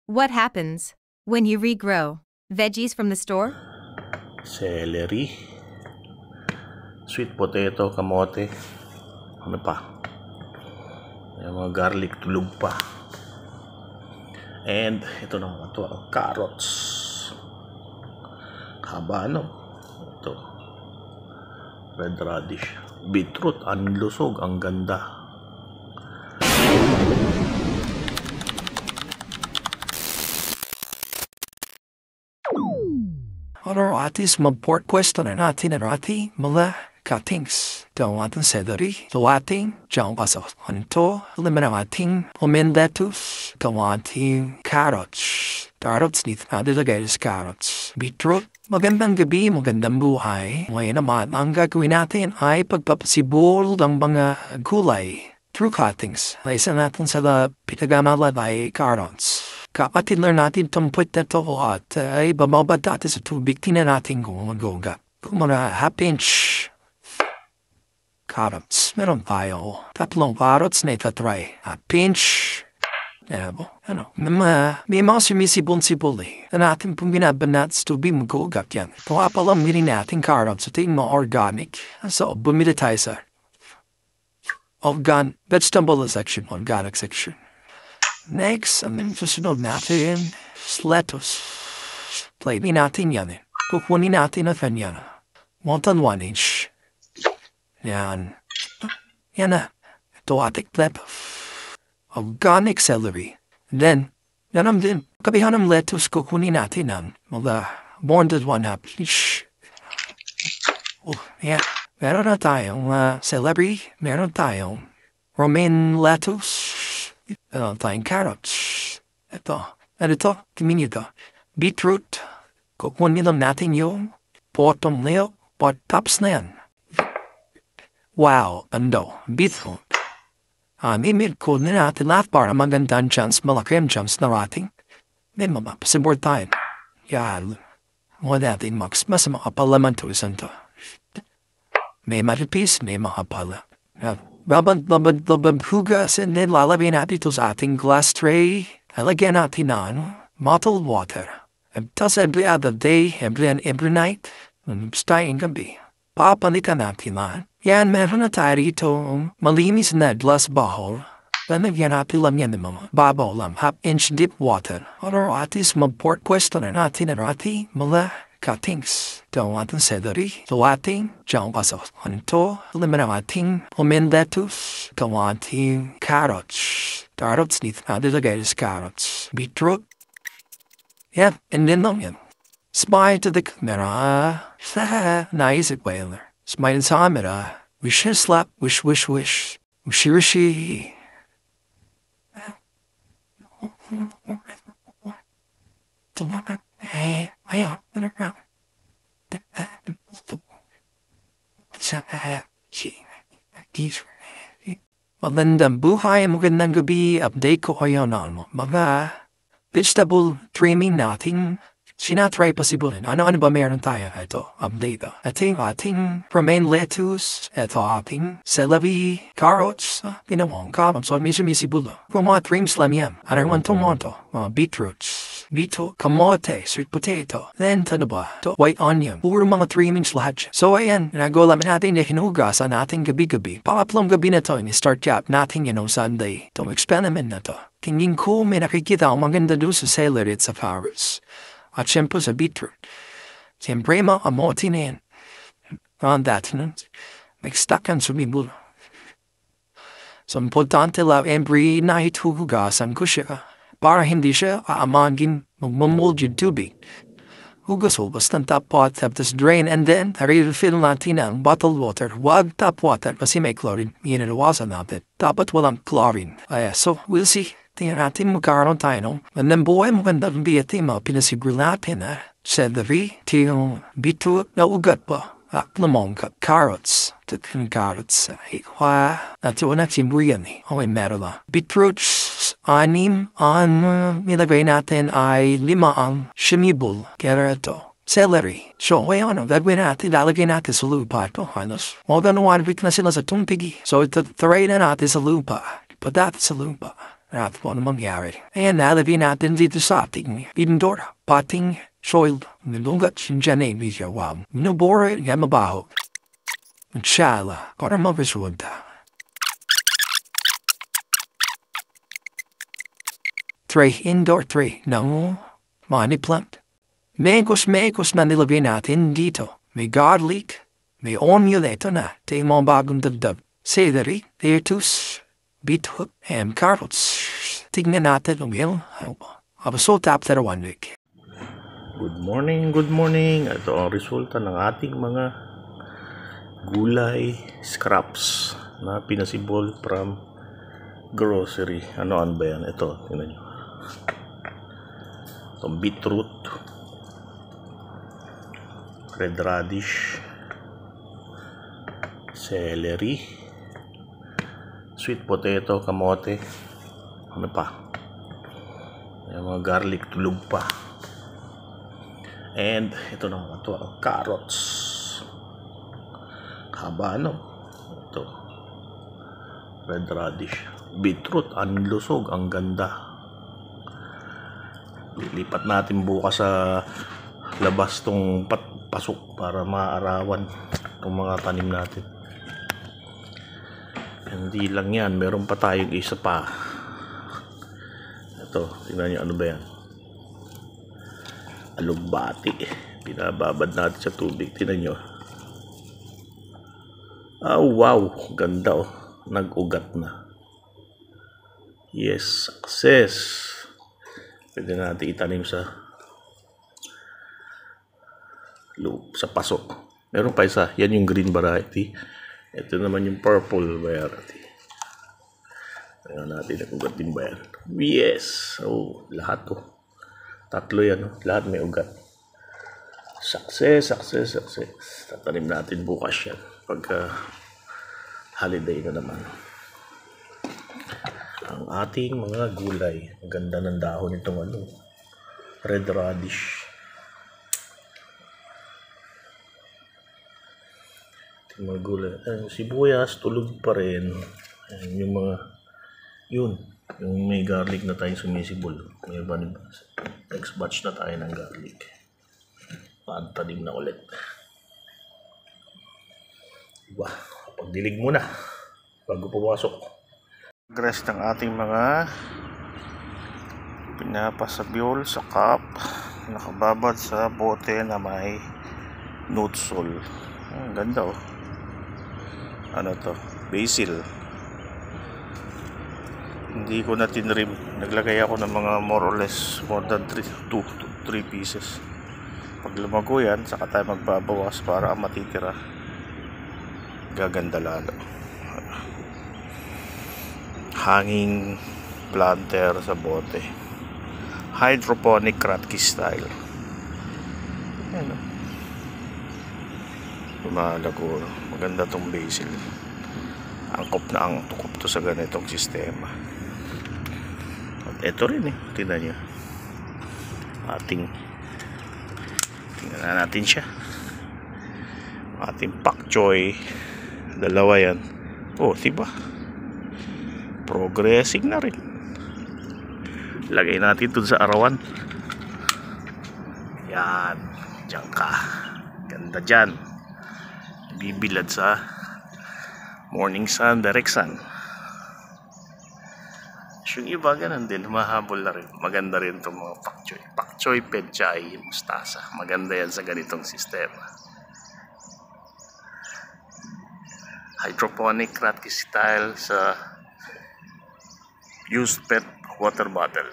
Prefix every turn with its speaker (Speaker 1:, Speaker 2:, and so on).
Speaker 1: What happens when you regrow veggies from the store?
Speaker 2: Celery, sweet potato, kamote, ano pa? May mga garlic tulog pa. And ito naman ito, carrots. Haba no? Ito. Red radish. Beetroot, ang lusog, ang ganda.
Speaker 3: Atis mag-port question natin rati mula cuttings. Daw ating celery, ating jang paso. Anto, limit ating lettuce, ating carrots. Carrots dito natin lagay is carrots. Beetroot, magandang gabi, magandang buhay. Ngayon naman, ang gagawin natin ay pagpapasibol ng mga gulay through cuttings. Laisa natin sa pinagamalay carrots. Kapatid lang natin tumput na ito at ay bababa dati sa tubig. Tingnan natin kung mag-ugat. Kung mga half-inch carrots, meron tayo. 3 carrots na itatry. Half-inch. May mga sumisibol-sibol eh. Na natin pong binabanat sa tubig mag-ugat yan. Kung apalang mirin natin carrots, ito yung mga organic. So, bumili tayo sa vegetable section, organic section. Next, ang susunod natin, lettuce. Plain natin yan. Kukunin natin at yan. 1 inch. Yan. Yan na. Ito ating clip. Organic celery. Then, yan ang din. Kabihan ng lettuce, kukunin natin ang mga 1 inch. Yan. Meron na tayong celery. Meron tayong romaine lettuce. Tayong carrots. Ito. Kamini ito. Beetroot. Kukunin lang natin yung bottom layer. Tops na yan. Wow. Beetroot. Imit ko na natin lahat para magandang chance, malaking chance na rating. May mapasibor tayo. Yan. Mga natin mas makapalaman to isan to. May matipis, may makapala. Labad hugas and then lalagyan natin ito sa ating glass tray. Lalagyan natin ng bottled water. Tapos every other day, every night, staying gabi. Papalitan natin lang. Yan, meron na tayo rito malinis na glass bowl. Lalagyan natin lang yan ng mga babaw lang, half-inch deep water. Or atis mag-port question na natin na rati mula cuttings. Ito ating celery. Ito ating jang paso. Anto, limit ating lettuce. Ito ating carrots. Carrots dito natin lagay is carrots. Beetroot. Yan, and then lang yan. Smile to the camera. Naisip whaler. Smile sa camera. Wish and slap. Wish. Wishi. Ayaw. Magandang buhay, magandang gabi. Update ko kayo ng mga vegetable trimming natin. Sinatry pasibulin. Ano ba meron tayo? Ito, update. Ating romaine lettuce. Ito ating celery, carrots. Pinawang carrots. So, misibulo. Kung mga trims lang yan. Ano naman tomato? Mga beetroots. Kamote, sweet potato. Then, ano ba? Ito, white onion. Puro mga trimmings lahat. So, ayan. Nagulamin natin na hinugasan natin gabi-gabi. Pangatlong gabi na ito. Start up natin Sunday. Itong experiment na to. Tingin ko may nakikita ang maganda doon sa celery at sa carrots. At siyempre sa beetroot. Siyempre mga kamote na yan. On that, mag-stack sumibulo. So, importante lang every night hugasan ko siya para hindi siya aamagin magmamold yung tubig. Hugas ng tap water, tapos drain, and then refill natin ang bottled water. Huwag tap water kasi may chlorine. Inawasan natin. Dapat walang chlorine. So, we'll see. Tingnan natin magkaroon tayo no. And then buhay magandang biyati mo pinasiguro natin celery, tiyong beetroot na ugat pa. Lemon carrots. Tatlong carrots. At yun natin buyan Okay, meron lang. Beetroots, 6. Nilagay natin ay 5 ang shimibol. Kaya ito. Celery. So, ngayon, gagawin natin, lalagay natin sa lupa ito. More than 1 week na sila sa tumpigi. So, ito try na natin sa lupa. Put that sa lupa. at kung ano mangyari. Ayan, nalagay natin dito sa ating indoor potting soil. Nilungat siya na siya. Wow. Minubura nga mabaho. Inshallah, para maresulta. 3 indoor 3 ng money plant. Mekos na nilagay natin dito. May garlic, may onion ito na. Ito yung mga bagong dagdag. Celery, lettuce, beetroot, and carrots. Tignan natin ang yun. So tap that 1 week.
Speaker 2: Good morning. Ito ang resulta ng ating mga gulay scraps na pinasibol from grocery. Ano ba yan? Ito, tingnan nyo. Itong beetroot, red radish, celery, sweet potato, kamote, ano pa? Yung mga garlic, tulog pa. And ito naman ito, carrots. Haba, no? Ito. Red radish. Beetroot, ang lusog, ang ganda. Lilipat natin bukas sa labas tong pasok para maarawan itong mga tanim natin. Hindi lang yan, meron pa tayong isa pa. Ito, tingnan nyo, ano ba yan? Alugbati. Pinababad natin sa tubig. Tingnan nyo. Oh, wow. Ganda, oh. Nag-ugat na. Yes, success. Pwede natin itanim sa pasok. Meron pa isa. Yan yung green variety. Ito naman yung purple variety. Tingnan natin ang ugat din ba yan. Yes. Oh, lahat to. Tatlo yan. Oh. Lahat may ugat. Success. Tatanim natin bukas yan. Pagka holiday na naman. Ang ating mga gulay. Ang ganda ng dahon itong red radish. Itong mga gulay. Sibuyas, tulog pa rin. Yung mga, yung may garlic na tayong sumisibol. May next batch na tayo ng garlic. Pantanim na ulit. Diba? Pagdilig muna bago pumasok. Progress ng ating mga pinapasabyol sa cup, nakababad sa bote na may nutsol. Ang ganda, oh. Ano to? Basil. Hindi ko na tinrim. Naglagay ako ng mga more or less more than 2 to 3 pieces. Pag lumago yan, saka tayo magbabawas para ang matitira gaganda lalo. Hanging planter sa bote. Hydroponic Kratky style. Ayan, o. Lumalago. Maganda tong basil. Angkop na ang tukop to sa ganitong sistema. At ito rin eh. Tingnan nyo. Tingnan na natin siya. Ating pak choy. Dalawa yan. Oh, diba? Progressing na rin. Lagay natin dun sa arawan. Yan. Diyan ka. Ganda dyan. Bibilad sa morning sun, direct sun. Yung iba ganun din. Mahabol na rin. Maganda rin itong mga pakchoy. Pakchoy, pechay, mustasa. Maganda yan sa ganitong sistema. Hydroponic Kratky style sa used pet water bottle.